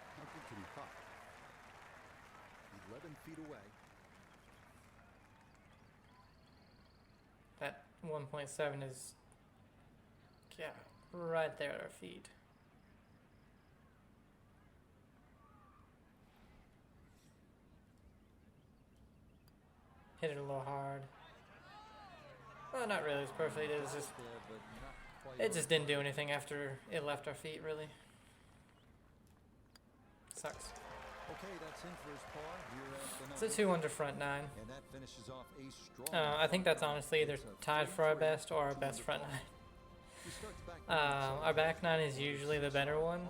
11 feet away. That 1.7 is, yeah, right there at our feet. Hit it a little hard. Well, not really. It's perfect. It was just, it just didn't do anything after it left our feet, really. Sucks. Okay, that's in for his par here at It's the a 2 under front 9. and that finishes off a strong. I think that's honestly either tied for our best or our best front 9. Our back 9 is usually the better one,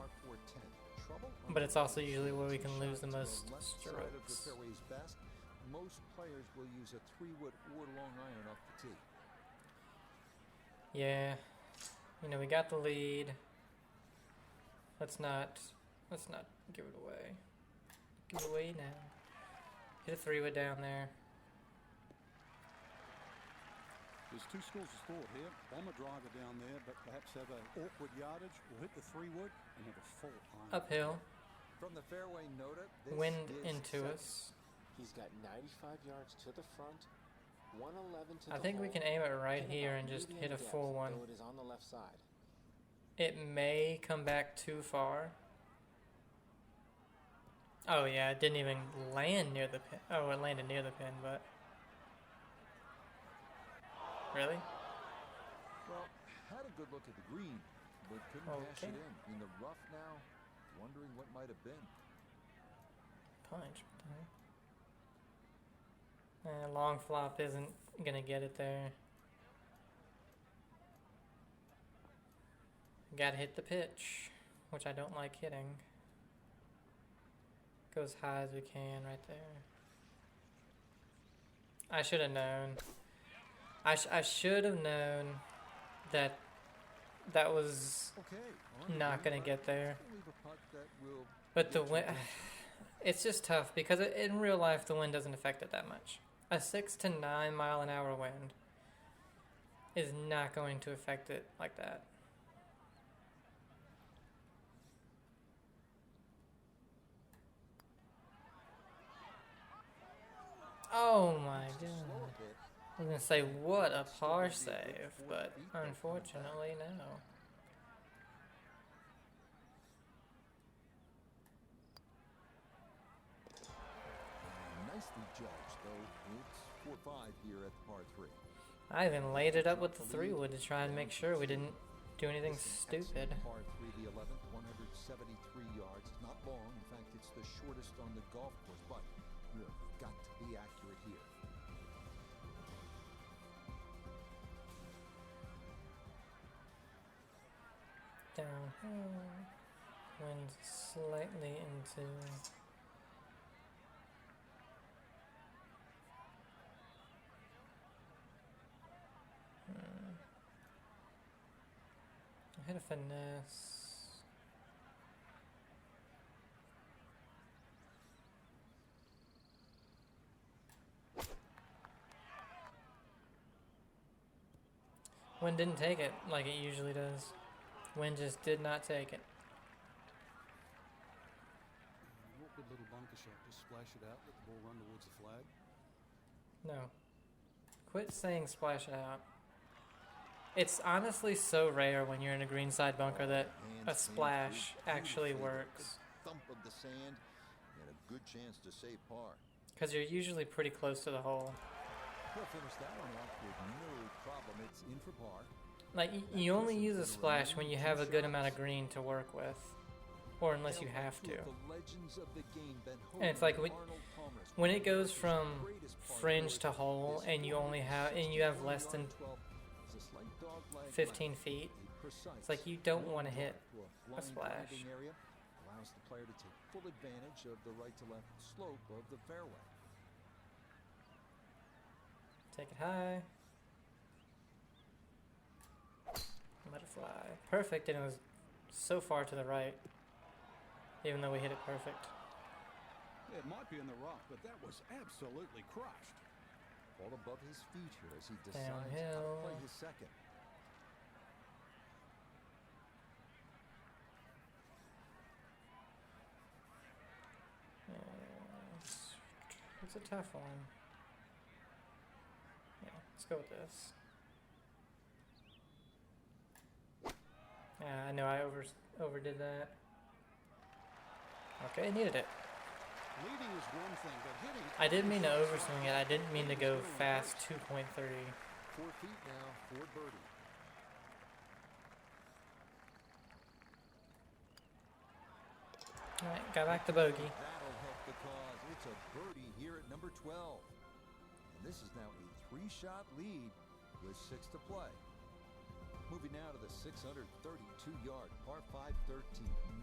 but it's also usually where we can lose the most strokes. Most players will use a 3-wood or long iron off the tee. Yeah, you know, we got the lead. Let's not give it away. Give it away now. Hit a 3-wood down there. There's 2 schools of thought here. Bomb a driver down there, but perhaps have an awkward yardage, or hit the 3-wood and have a full iron. Uphill. From the fairway, note it. Wind into us. He's got 95 yards to the front, 111 to the I think we can aim it right here and just hit a full one. Though it is on the left side. It may come back too far. Oh yeah, it didn't even land near the pin. Oh, it landed near the pin, but really? Well, had a good look at the green, but couldn't cash it in the rough now. Wondering what might have been. Punch. Long flop isn't gonna get it there. Gotta hit the pitch, which I don't like hitting. Go as high as we can right there. I should have known. I should have known that was not gonna get there. But the wind, it's just tough because in real life the wind doesn't affect it that much. A 6 to 9 mile an hour wind is not going to affect it like that. Oh my god. I was gonna say what a par save, but unfortunately no. Nicely judged, though. It's 4-5 here at the par 3. I even laid it up with the 3-wood to try and make sure we didn't do anything stupid. Par 3, the 11th, 173 yards. It's not long. In fact, it's the shortest on the golf course, but you have got to be accurate here. Downhill. Wind slightly into... I hit a finesse. Wind didn't take it like it usually does. Wind just did not take it. Awkward little bunker shot. Just splash it out, let the ball run towards the flag. No. Quit saying splash it out. It's honestly so rare when you're in a greenside bunker that a splash actually works. Thump of the sand and a good chance to save par. Because you're usually pretty close to the hole. He'll finish that one off with no problem. It's in for par. Like, you only use a splash when you have a good amount of green to work with. Or unless you have to. And it's like when it goes from fringe to hole and you have less than 15 feet, it's like you don't want to hit a splash. Allows the player to take full advantage of the right to left slope of the fairway. Take it high. Let it fly. Perfect, and it was so far to the right. Even though we hit it perfect. Yeah, it might be in the rough, but that was absolutely crushed. Ball above his feet here as he decides Downhill. how to play his second. It's a tough one. Yeah, let's go with this. Yeah, I know I overdid that. Okay, needed it. Leading is one thing, but hitting it... I didn't mean to overswing it. I didn't mean to go fast 2.30. 4 feet now for birdie. Alright, got back to bogey. That'll help the cause. It's a birdie here at number 12. And this is now a 3-shot lead with 6 to play. Moving now to the 632-yard par 5 13.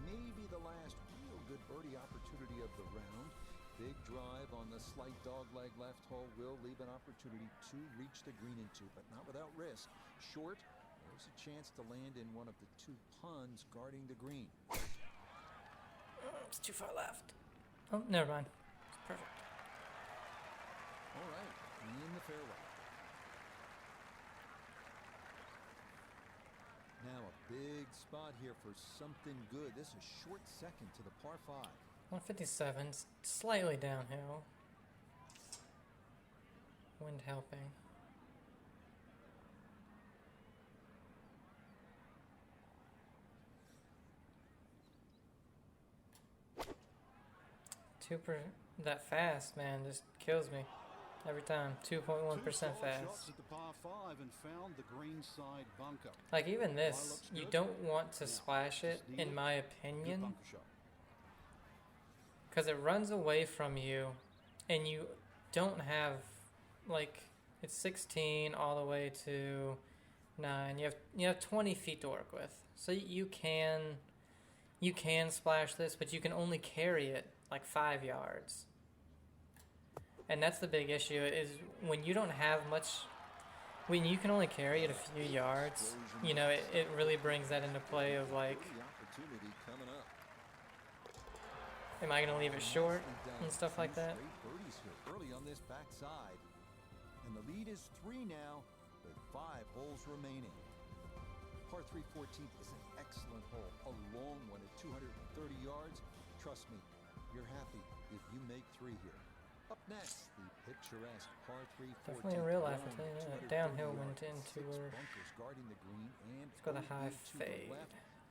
Maybe the last real good birdie opportunity of the round. Big drive on the slight dogleg left hole will leave an opportunity to reach the green into, but not without risk. Short, there's a chance to land in one of the 2 ponds guarding the green. It's too far left. Oh, never mind. It's perfect. All right, in the fairway. Now a big spot here for something good. This is short second to the par 5. 157, slightly downhill. Wind helping. That fast, man, just kills me every time. 2.1% fast. At the par 5 and found the green side bunker. Like even this, you don't want to splash it, in my opinion, because it runs away from you, and you don't have, like, it's 16 all the way to 9. You have 20 feet to work with, so you can splash this, but you can only carry it like 5 yards. And that's the big issue, is when you don't have much, when you can only carry it a few yards, you know, it really brings that into play of like, am I going to leave it short and stuff like that? Birdies here early on this backside. And the lead is 3 now with 5 holes remaining. Par 3 14th is an excellent hole, a long one at 230 yards. Trust me, you're happy if you make 3 here. Up next, the picturesque par 3 14th. Definitely in real life, I'll tell you that. Downhill went into her. Guarding the green and let's go the high fade.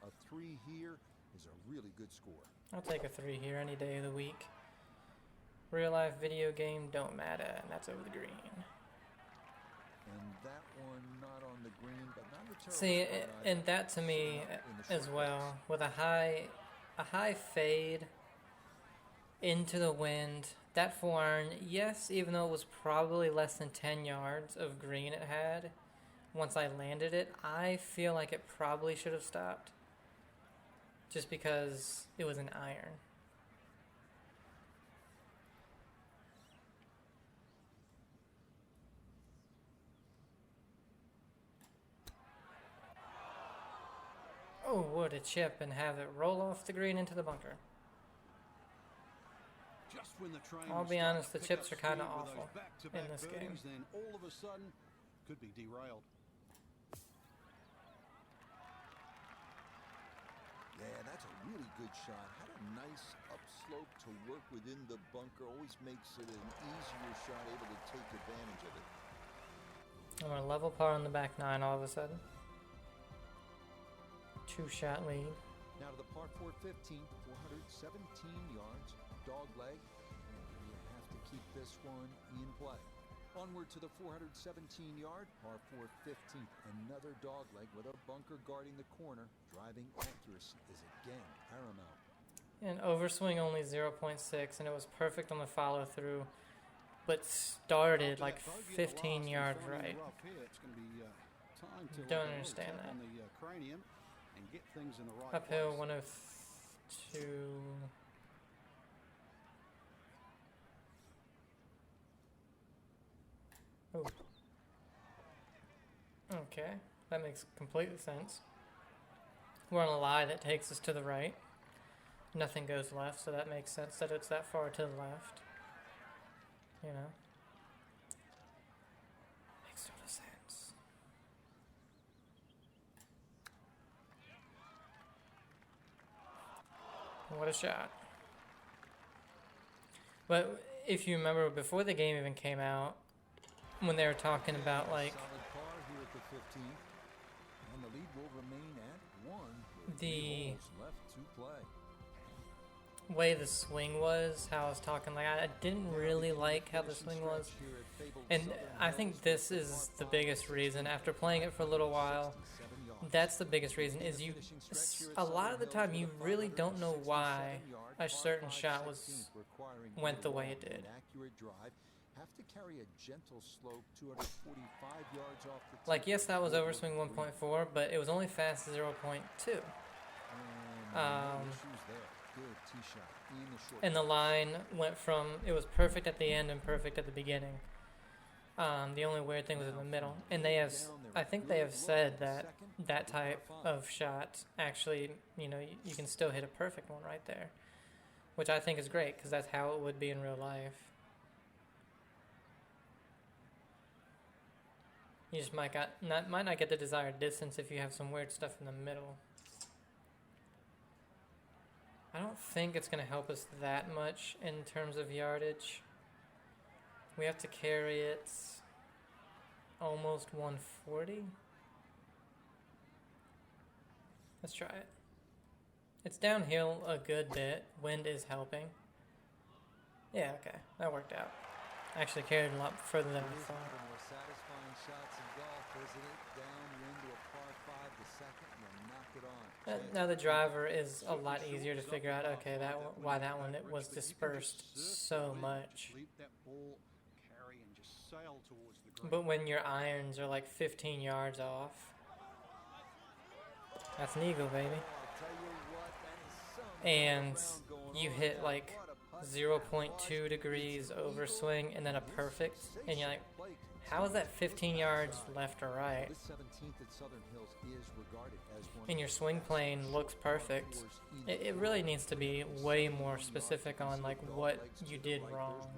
A 3 here is a really good score. I'll take a 3 here any day of the week. Real life video game don't matter, and that's over the green. And that one not on the green, but not a terrible See, spot and either. that to me as well, with a high fade into the wind, that 4-iron, yes, even though it was probably less than 10 yards of green it had, once I landed it, I feel like it probably should have stopped. Just because it was an iron. Oh, would a chip and have it roll off the green into the bunker. Just when the train I'll was be starting honest, to the pick chips up are kind of speed with awful those back-to-back in this game. birdies, then all of a sudden could be derailed. Yeah, that's a really good shot. Had a nice upslope to work within the bunker. Always makes it an easier shot, able to take advantage of it. I'm gonna level par on the back 9 all of a sudden. 2-shot lead. Now to the par 4 15, 417 yards, dog leg, and you have to keep this one in play. Onward to the 417-yard, par 4 15, another dog leg with a bunker guarding the corner. Driving accuracy is again paramount. And overswing only 0.6, and it was perfect on the follow through, but started like 15 yards right. Don't understand that. And get things in the right Uphill place. 102. Oh. Okay, that makes complete sense. We're on a lie that takes us to the right. Nothing goes left, so that makes sense that it's that far to the left. You know? Makes total sense. What a shot. But if you remember, before the game even came out, when they were talking about like Solid par here at the 15, and the lead will remain at 1 with the 3 holes left to play. way the swing was, how I was talking, like I didn't really like how the swing was, and I think this is the biggest reason. After playing it for a little while, that's the biggest reason. Is you a lot of the time you really don't know why a certain shot went the way it did. Have to carry a gentle slope 245 yards off the tee. Like, yes, that was overswing 1.4, but it was only fast 0.2. And the line went from, it was perfect at the end and perfect at the beginning. The only weird thing was in the middle. And they have, I think they have said that that type of shot actually, you know, you can still hit a perfect one right there. Which I think is great, because that's how it would be in real life. You just might not get the desired distance if you have some weird stuff in the middle. I don't think it's going to help us that much in terms of yardage. We have to carry it almost 140. Let's try it. It's downhill a good bit. Wind is helping. Yeah, okay. That worked out. Actually carried a lot further than I thought. Now the driver is a lot easier to figure out. Okay, why that one it was dispersed so much. But when your irons are like 15 yards off, that's an eagle, baby. And you hit like 0.2 degrees overswing and then a perfect, and you're like, how is that 15 yards left or right? And your swing plane looks perfect. It really needs to be way more specific on like what you did wrong.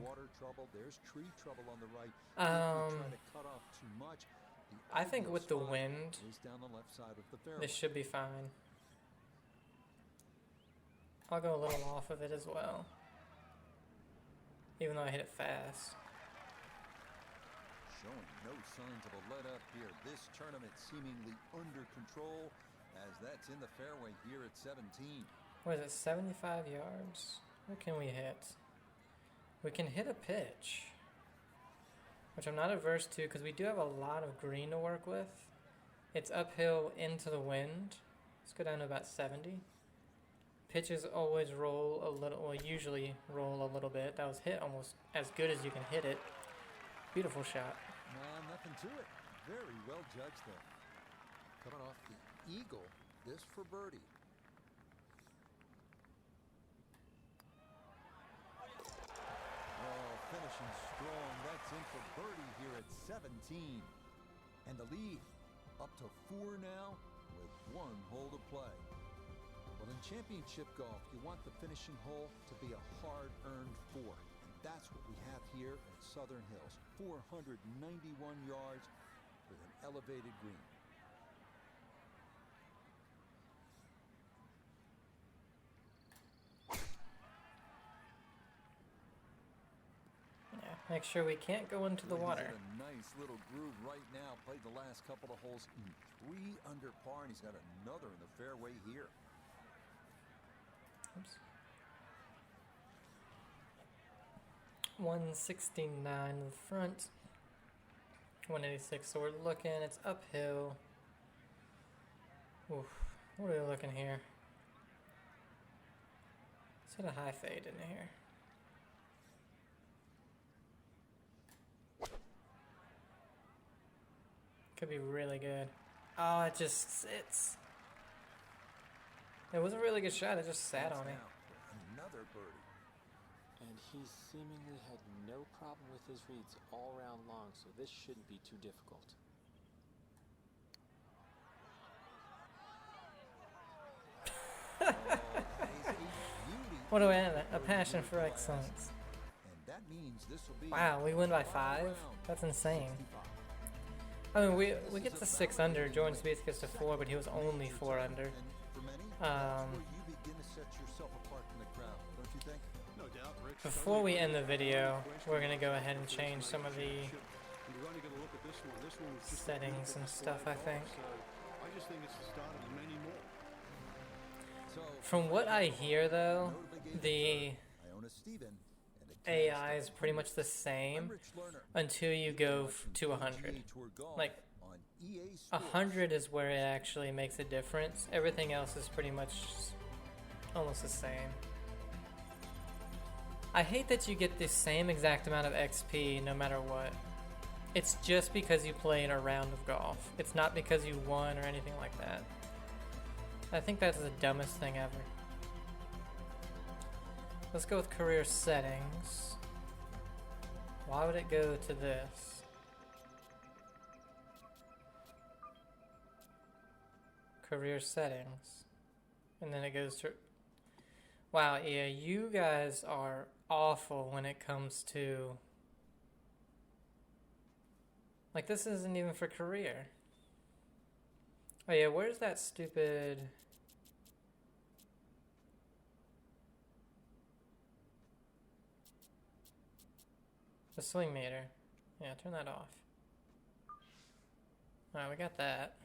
I think with the wind, this should be fine. I'll go a little off of it as well, even though I hit it fast. Showing no signs of a let-up here. This tournament seemingly under control, as that's in the fairway here at 17. What is it, 75 yards? What can we hit? We can hit a pitch. which I'm not averse to because we do have a lot of green to work with. It's uphill into the wind. Let's go down to about 70. Pitches always roll a little, well, usually roll a little bit. That was hit almost as good as you can hit it. Beautiful shot. Nothing to it. Very well judged there. Coming off the eagle, this for birdie. Oh, finishing strong. That's in for birdie here at 17. And the lead up to 4 now with 1 hole to play. Well, in championship golf, you want the finishing hole to be a hard-earned 4. And that's what we have here at Southern Hills. 491 yards with an elevated green. Yeah, make sure we can't go into the water. He's in a nice little groove right now. Played the last couple of holes in 3 under par, and he's got another in the fairway here. Oops. 169 in the front. 186, so we're looking, it's uphill. Oof, what are we looking here? Let's hit a high fade in here. Could be really good. Oh, it just sits. It was a really good shot, it just sat on me. Another birdie. And he seemingly had no problem with his reads all round long, so this shouldn't be too difficult. What do I have? A passion for excellence. Wow, we win by 5? That's insane. I mean, we get to 6 under. Jordan Spieth gets to 4, but he was only 4 under. Before we end the video, we're going to go ahead and change some of the settings and stuff, I think. From what I hear, though, the AI is pretty much the same until you go to 100. Like, 100 is where it actually makes a difference. Everything else is pretty much almost the same. I hate that you get the same exact amount of XP no matter what. It's just because you played a round of golf. It's not because you won or anything like that. I think that's the dumbest thing ever. Let's go with career settings. Why would it go to this? Career settings. And then it goes to... Wow, yeah, you guys are awful when it comes to... Like, this isn't even for career. Oh yeah, where's that stupid... The swing meter. Yeah, turn that off. Alright, we got that.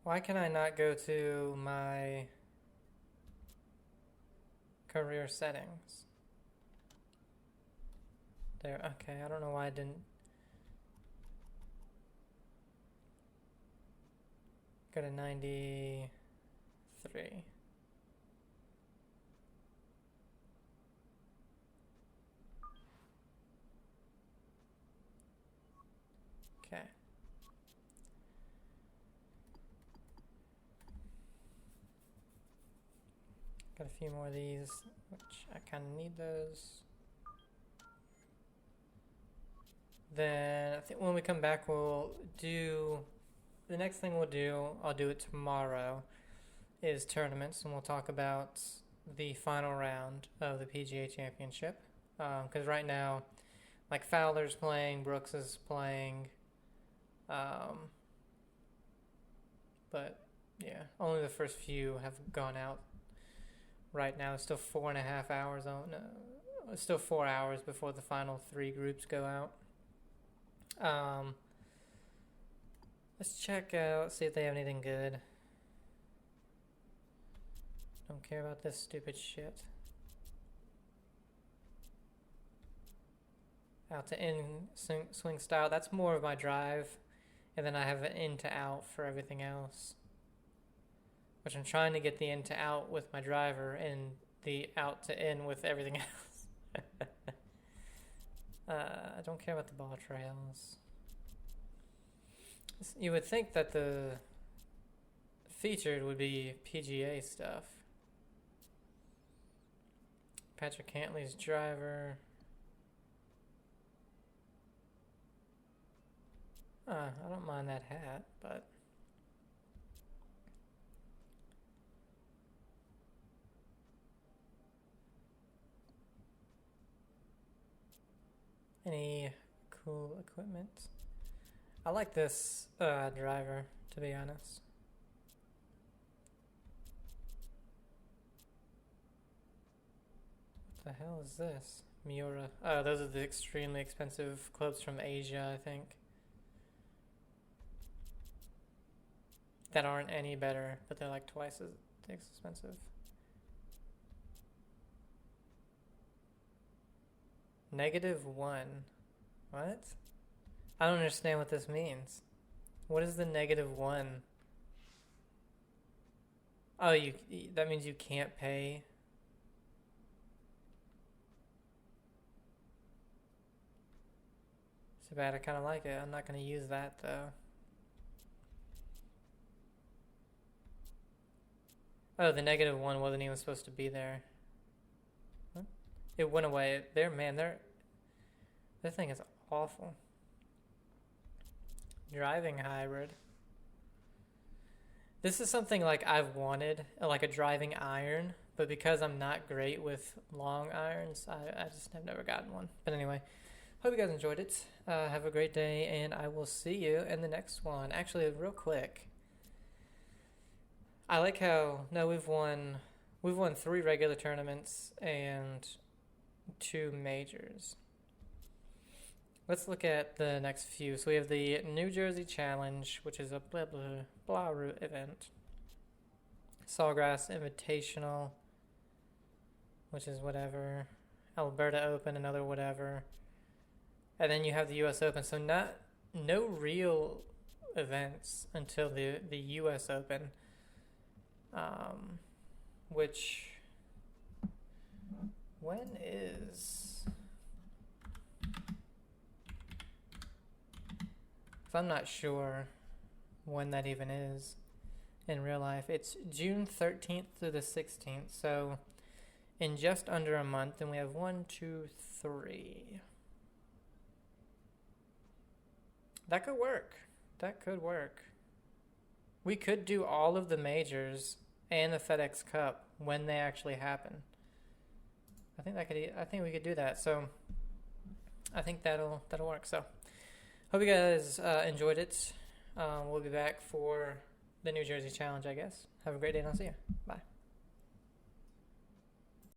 Why can I not go to my career settings? There, okay, I don't know why I didn't. Go to 93. Okay. Got a few more of these, which I kind of need those. Then I think when we come back, we'll do the next thing we'll do. I'll do it tomorrow. Is tournaments, and we'll talk about the final round of the PGA Championship. Because right now, like Fowler's playing, Brooks is playing. But yeah, only the first few have gone out. Right now, it's still 4.5 hours. Oh no, it's still 4 hours before the final 3 groups go out. Let's check out, see if they have anything good. Don't care about this stupid shit. Out to in swing style, that's more of my drive. And then I have an in to out for everything else. Which I'm trying to get the in to out with my driver and the out to in with everything else. I don't care about the ball trails. You would think that the featured would be PGA stuff. Patrick Cantley's driver. I don't mind that hat, but any cool equipment? I like this driver, to be honest. What the hell is this? Miura. Oh, those are the extremely expensive clubs from Asia, I think. That aren't any better, but they're like twice as expensive. -1. What? I don't understand what this means. What is the -1? Oh, that means you can't pay. Too bad, I kind of like it. I'm not going to use that though. Oh, the -1 wasn't even supposed to be there. What? It went away. That thing is awful. Driving hybrid. This is something like I've wanted, like a driving iron, but because I'm not great with long irons, I just have never gotten one. But anyway, hope you guys enjoyed it. Have a great day, and I will see you in the next one. Actually, real quick. I like how we've won 3 regular tournaments and 2 majors. Let's look at the next few. So we have the New Jersey Challenge, which is a blah blah blah route event. Sawgrass Invitational, which is whatever. Alberta Open, another whatever. And then you have the U.S. Open. So no real events until the U.S. Open. Which, when is, I'm not sure when that even is in real life. It's June 13th through the 16th, so in just under a month, and we have 1, 2, 3. That could work. We could do all of the majors and the FedEx Cup when they actually happen. I think we could do that. So I think that'll work. So hope you guys enjoyed it. We'll be back for the New Jersey Challenge, I guess. Have a great day, and I'll see you. Bye.